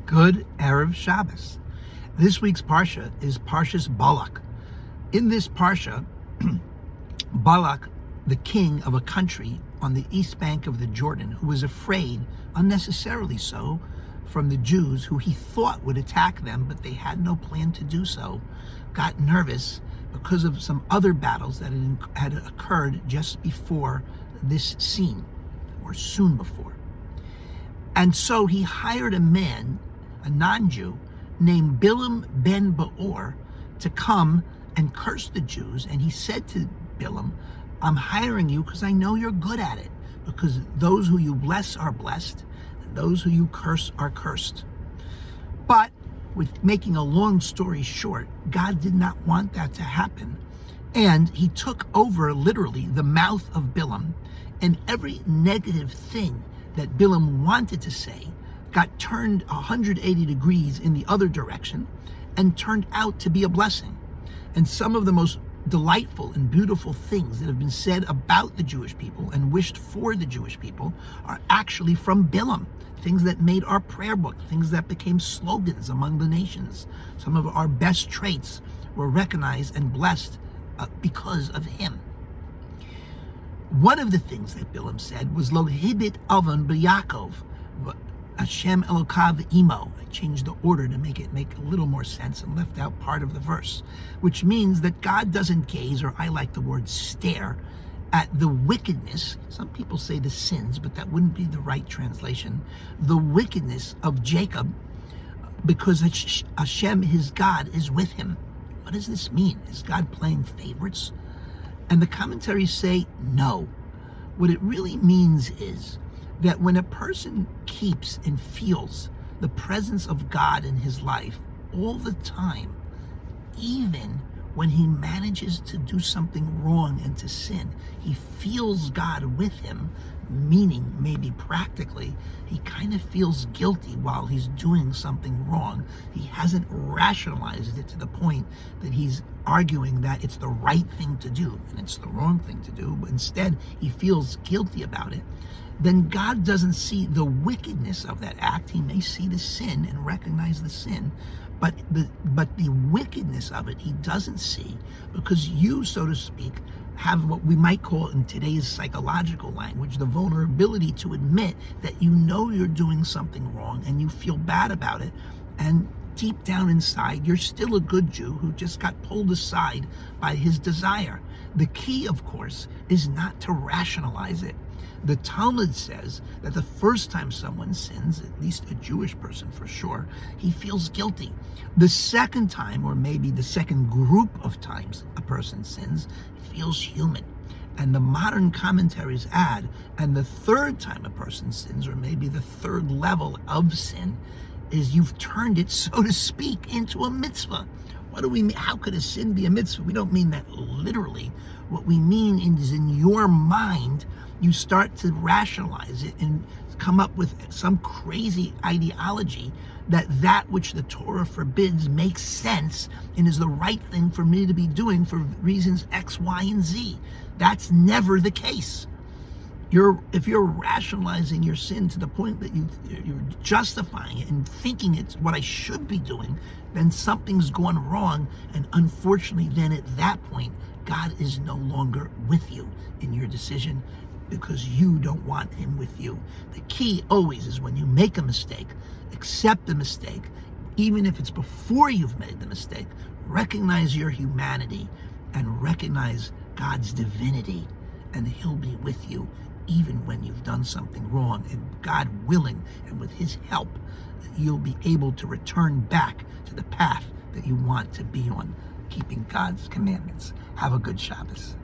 Good Erev Shabbos. This week's Parsha is Parshas Balak. In this Parsha, Balak, the king of a country on the east bank of the Jordan, who was afraid, unnecessarily so, from the Jews who he thought would attack them, but they had no plan to do so, got nervous because of some other battles that had occurred just before this scene, or soon before. And so he hired a man, a non-Jew, named Bilam ben Beor, to come and curse the Jews. And he said to Bilam, I'm hiring you because I know you're good at it, because those who you bless are blessed, and those who you curse are cursed. But with making a long story short, God did not want that to happen. And he took over literally the mouth of Bilam, and every negative thing that Bilam wanted to say got turned 180 degrees in the other direction and turned out to be a blessing. And some of the most delightful and beautiful things that have been said about the Jewish people and wished for the Jewish people are actually from Bilam, things that made our prayer book, things that became slogans among the nations. Some of our best traits were recognized and blessed because of him. One of the things that Bilam said was Lo hibit avon b'Yakov, Hashem Elokav imo. I changed the order to make it make a little more sense and left out part of the verse, which means that God doesn't gaze, or I like the word stare, at the wickedness. Some people say the sins, but that wouldn't be the right translation. The wickedness of Jacob, because Hashem, his God, is with him. What does this mean? Is God playing favorites? And the commentaries say no. What it really means is that when a person keeps and feels the presence of God in his life all the time, even when he manages to do something wrong and to sin, he feels God with him, meaning maybe practically, he kind of feels guilty while he's doing something wrong. He hasn't rationalized it to the point that he's arguing that it's the right thing to do and it's the wrong thing to do, but instead he feels guilty about it. Then God doesn't see the wickedness of that act. He may see the sin and recognize the sin, but the wickedness of it he doesn't see, because you, so to speak, have what we might call in today's psychological language the vulnerability to admit that you know you're doing something wrong and you feel bad about it, and deep down inside you're still a good Jew who just got pulled aside by his desire. The key, of course, is not to rationalize it. The Talmud says that the first time someone sins, at least a Jewish person for sure, he feels guilty. The second time, or maybe the second group of times a person sins, he feels human. And the modern commentaries add, and the third time a person sins, or maybe the third level of sin, is you've turned it, so to speak, into a mitzvah. What do we mean? How could a sin be a mitzvah? We don't mean that literally. What we mean is in your mind, you start to rationalize it and come up with some crazy ideology that which the Torah forbids makes sense and is the right thing for me to be doing for reasons X, Y, and Z. That's never the case. If you're rationalizing your sin to the point that you're justifying it and thinking it's what I should be doing, then something's gone wrong. And unfortunately, then at that point, God is no longer with you in your decision, because you don't want him with you. The key always is when you make a mistake, accept the mistake, even if it's before you've made the mistake. Recognize your humanity and recognize God's divinity, and he'll be with you even when you've done something wrong. And God willing, and with his help, you'll be able to return back to the path that you want to be on, keeping God's commandments. Have a good Shabbos.